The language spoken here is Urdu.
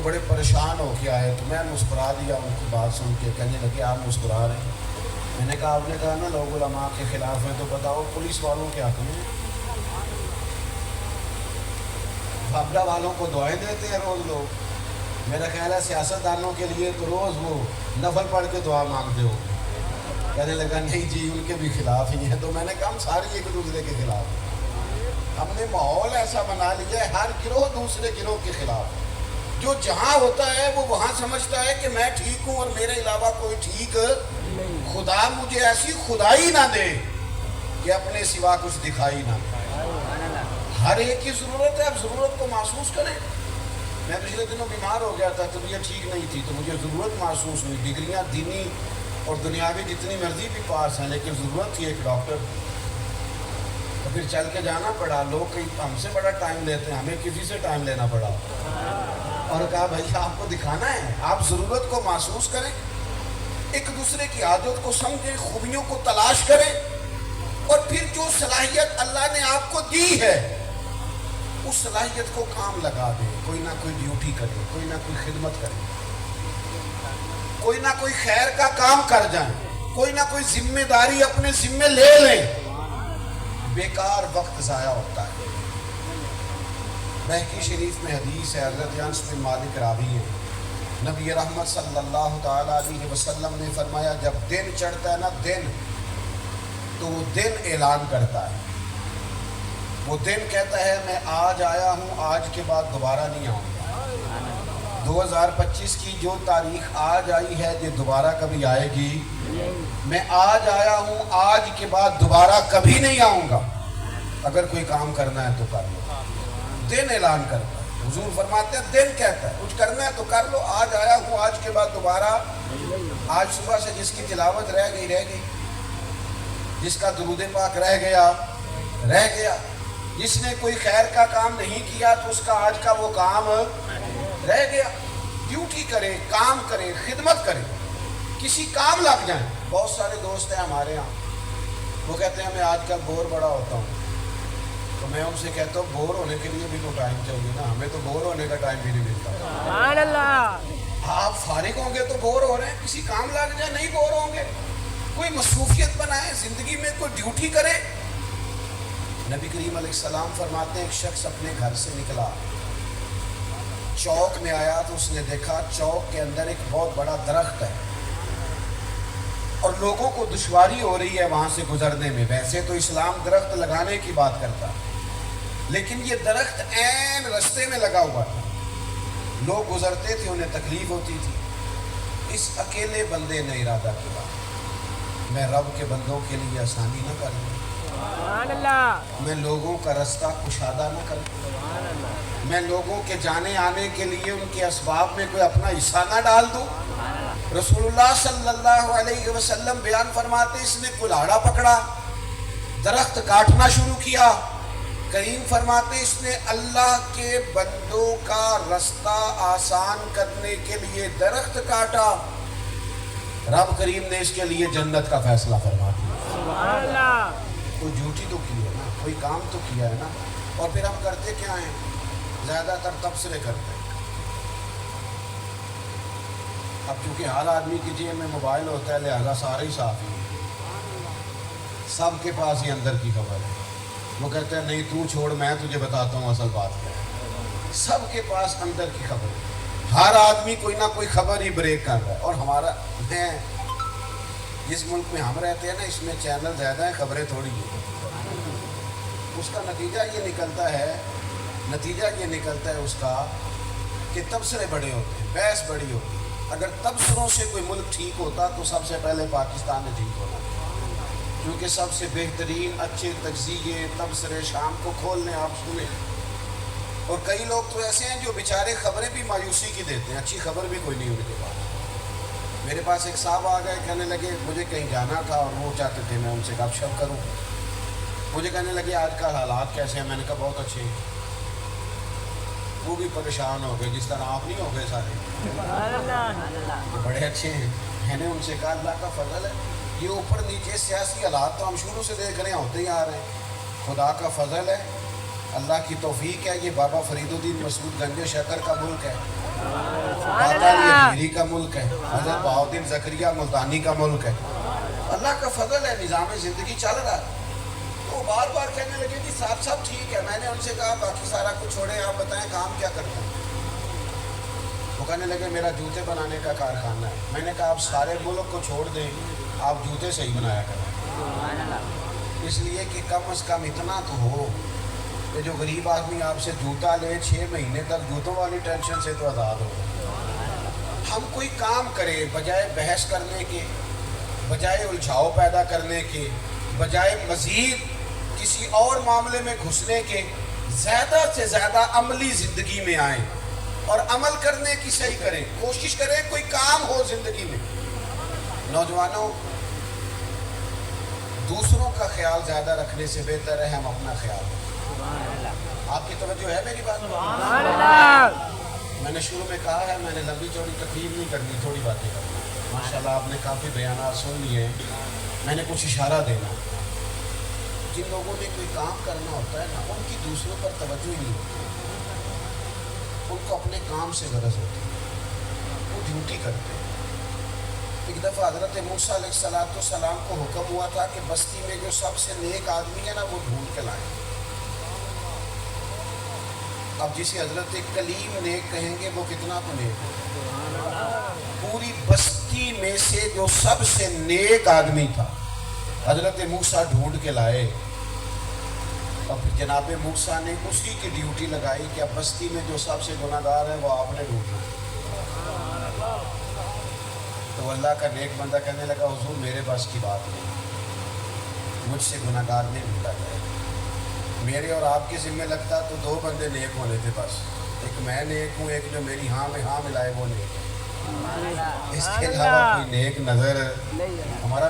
بڑے پریشان ہو کے آئے تو میں مسکرا دیا ان کی بات سن کے. کہنے لگے آپ مسکرا رہے ہیں. میں نے کہا آپ نے کہا نا لوگ علماء کے خلاف ہیں تو بتاؤ پولیس والوں کے حق میں بھابڑا والوں کو دعائیں دیتے ہیں روز لوگ. میرا خیال ہے سیاستدانوں کے لیے تو روز وہ نفل پڑھ کے دعا مانگتے ہو. کہنے لگا نہیں جی ان کے بھی خلاف ہی ہیں. تو میں نے کہا ہم سارے ایک دوسرے کے خلاف ہیں. ہم نے ماحول ایسا بنا لیا ہے ہر گروہ دوسرے گروہ کے خلاف. جو جہاں ہوتا ہے وہ وہاں سمجھتا ہے کہ میں ٹھیک ہوں اور میرے علاوہ کوئی ٹھیک. خدا مجھے ایسی خدائی نہ دے کہ اپنے سوا کچھ دکھائی نہ دے. ہر ایک کی ضرورت ہے. اب ضرورت کو محسوس کریں. میں پچھلے دنوں بیمار ہو گیا تھا, طبیعت ٹھیک نہیں تھی تو مجھے ضرورت محسوس ہوئی. ڈگریاں دینی اور دنیاوی جتنی مرضی بھی پاس ہیں لیکن ضرورت تھی ایک ڈاکٹر. تو پھر چل کے جانا پڑا. لوگ کہیں ہم سے بڑا ٹائم لیتے ہیں, ہمیں کسی سے ٹائم لینا پڑا. اور کہا بھائی آپ کو دکھانا ہے, آپ ضرورت کو محسوس کریں, ایک دوسرے کی عادت کو سمجھیں, خوبیوں کو تلاش کریں اور پھر جو صلاحیت اللہ نے آپ کو دی ہے اس صلاحیت کو کام لگا دیں. کوئی نہ کوئی ڈیوٹی کرے, کوئی نہ کوئی خدمت کرے, کوئی نہ کوئی خیر کا کام کر جائیں, کوئی نہ کوئی ذمہ داری اپنے ذمہ لے لیں. بیکار وقت ضائع ہوتا ہے. بہقی شریف میں حدیث ہے, حضرت انس بن مالک راوی ہے, نبی رحمت صلی اللہ تعالیٰ علیہ وسلم نے فرمایا جب دن چڑھتا ہے نا دن, تو وہ دن اعلان کرتا ہے. وہ دن کہتا ہے میں آج آیا ہوں, آج کے بعد دوبارہ نہیں آؤں گا. 2025 کی جو تاریخ آج آئی ہے یہ دوبارہ کبھی آئے گی. میں آج آیا ہوں, آج کے بعد دوبارہ کبھی نہیں آؤں گا. اگر کوئی کام کرنا ہے تو کر لو. دن اعلان کرتا ہے. حضور فرماتے ہیں دن کہتا ہے کچھ کرنا ہے تو کر لو. آج آیا ہوں, آج کے بعد دوبارہ. آج صبح سے جس کی تلاوت رہ گئی, جس کا درود پاک رہ گیا. جس نے کوئی خیر کا کام نہیں کیا تو اس کا آج کا وہ کام رہ گیا. ڈیوٹی کرے, کام کرے, خدمت کرے, کسی کام لگ جائیں. بہت سارے دوست ہیں ہمارے ہاں, وہ کہتے ہیں میں آج کل بور بڑا ہوتا ہوں. تو میں ان سے کہتا ہوں بور ہونے کے لیے بھی تو ٹائم چاہیے نا, ہمیں تو بور ہونے کا ٹائم بھی نہیں ملتا. سبحان اللہ. آپ فارغ ہوں گے تو بور ہو رہے ہیں, کسی کام لگ جائیں نہیں بور ہوں گے. کوئی مصروفیت بنائے زندگی میں, کوئی ڈیوٹی کرے. نبی کریم علیہ السلام فرماتے ہیں ایک شخص اپنے گھر سے نکلا, چوک میں آیا تو اس نے دیکھا چوک کے اندر ایک بہت بڑا درخت ہے اور لوگوں کو دشواری ہو رہی ہے وہاں سے گزرنے میں. ویسے تو اسلام درخت لگانے کی بات کرتا لیکن یہ درخت عین رستے میں لگا ہوا تھا. لوگ گزرتے تھے, انہیں تکلیف ہوتی تھی. اس اکیلے بندے نے ارادہ کیا میں رب کے بندوں کے لیے آسانی نہ کروں, میں لوگوں کا رستہ کشادہ نہ کروں, میں لوگوں کے جانے آنے کے لیے ان کے اسباب میں کوئی اپنا حصہ نہ ڈال دوں. رسول اللہ صلی اللہ علیہ وسلم بیان فرماتے اس نے کلاڑا پکڑا, درخت کاٹنا شروع کیا. کریم فرماتے اس نے اللہ کے بندوں کا رستہ آسان کرنے کے لیے درخت کاٹا. رب کریم نے اس کے لیے جنت کا فیصلہ فرما دیا. سبحان اللہ. کوئی ڈیوٹی تو کی ہے نا, کوئی کام تو کیا ہے نا. اور پھر ہم کرتے کیا ہیں, زیادہ تر تبصرے کرتے ہیں. اب چونکہ ہر آدمی کی جیب میں موبائل ہوتا ہے لہذا سارے ہی صاف ہیں, سب کے پاس ہی اندر کی خبر ہے. وہ کہتے ہیں نہیں تو چھوڑ میں تجھے بتاتا ہوں اصل بات کیا ہے. سب کے پاس اندر کی خبر ہے. ہر آدمی کوئی نہ کوئی خبر ہی بریک کر رہا ہے. اور ہمارا جس ملک میں ہم رہتے ہیں نا اس میں چینل زیادہ ہیں, خبریں تھوڑی ہیں. اس کا نتیجہ یہ نکلتا ہے اس کا کہ تبصرے بڑے ہوتے ہیں, بحث بڑی ہوتی ہے. اگر تبصروں سے کوئی ملک ٹھیک ہوتا تو سب سے پہلے پاکستان نے ٹھیک ہونا, کیونکہ سب سے بہترین اچھے تجزیے تبصرے شام کو کھولنے آپ سنیں. اور کئی لوگ تو ایسے ہیں جو بیچارے خبریں بھی مایوسی کی دیتے ہیں, اچھی خبر بھی کوئی نہیں ان کے پاس. میرے پاس ایک صاحب آ گئے, کہنے لگے مجھے کہیں جانا تھا اور وہ چاہتے تھے میں ان سے گپ شپ کروں. مجھے کہنے لگے آج کل حالات کیسے ہیں. میں نے کہا بہت اچھے ہیں. وہ بھی پریشان ہو گئے جس طرح آپ نہیں ہو گئے سارے, بڑے اچھے ہیں. میں نے ان سے کہا اللہ کا فضل ہے, یہ اوپر نیچے سیاسی حالات تو ہم شروع سے دیکھ رہے ہیں, ہوتے ہی آ رہے ہیں. خدا کا فضل ہے, اللہ کی توفیق ہے، یہ بابا فریدالدین مسعود گنج شکر کا ملک ہے، داتا علی حجویری کا ملک ہے، حضرت بہاؤالدین زکریا ملتانی کا ملک ہے۔ اللہ کا فضل ہے، نظام زندگی چل رہا ہے۔ وہ بار بار کہنے لگے کہ صاحب ٹھیک ہے۔ میں نے ان سے کہا باقی سارا کچھ چھوڑیں، آپ بتائیں کام کیا کرتے ہیں؟ وہ کہنے لگے میرا جوتے بنانے کا کارخانہ ہے۔ میں نے کہا آپ سارے ملک کو چھوڑ دیں، آپ جوتے صحیح بنایا کریں، اس لیے کہ کم از کم اتنا تو ہو کہ جو غریب آدمی آپ سے جوتا لے 6 مہینے تک جوتوں والی ٹینشن سے تو آزاد ہو۔ ہم کوئی کام کریں بجائے بحث کرنے کے، بجائے الجھاؤ پیدا کرنے کے، بجائے مزید کسی اور معاملے میں گھسنے کے، زیادہ سے زیادہ عملی زندگی میں آئیں اور عمل کرنے کی صحیح کریں، کوشش کریں کوئی کام ہو زندگی میں۔ نوجوانوں، دوسروں کا خیال زیادہ رکھنے سے بہتر ہے ہم اپنا خیال رکھیں۔ آپ کی توجہ ہے میری بات؟ میں نے شروع میں کہا ہے میں نے لمبی چوڑی تقریر نہیں کرنی، تھوڑی باتیں کرنی۔ ماشاءاللہ آپ نے کافی بیانات سن لیے، میں نے کچھ اشارہ دینا۔ جن لوگوں نے کوئی کام کرنا ہوتا ہے نا، ان کی دوسروں پر توجہ ہی نہیں ہوتی، ان کو اپنے کام سے غرض ہوتی ہے، وہ ڈیوٹی کرتے ہیں۔ ایک دفعہ حضرت موسیٰ علیہ السلام کو حکم ہوا تھا کہ بستی میں جو سب سے نیک آدمی ہے نا وہ ڈھونڈ کے لائیں۔ اب جسے حضرت کلیم نیک کہیں گے وہ کتنا تو نیک ہے؟ پوری بستی میں سے جو سب سے نیک آدمی تھا حضرت موسیٰ ڈھونڈ کے لائے، اور پھر جناب موسیٰ نے اسی کی ڈیوٹی لگائی کہ اب بستی میں جو سب سے گناہ گار ہے وہ آپ نے ڈھونڈنا ہے۔ تو اللہ کا نیک بندہ کہنے لگا حضور میرے بس کی بات نہیں، مجھ سے گناہ گار نہیں ڈھونڈا جائے، میرے اور آپ کے ذمہ لگتا تو 2 بندے نیک ہونے تھے بس، ایک میں نیک ہوں، ایک جو میری ہاں میں ہاں ملائے وہ نیک ہے، اس کے علاوہ کوئی نیک نظر ہمارا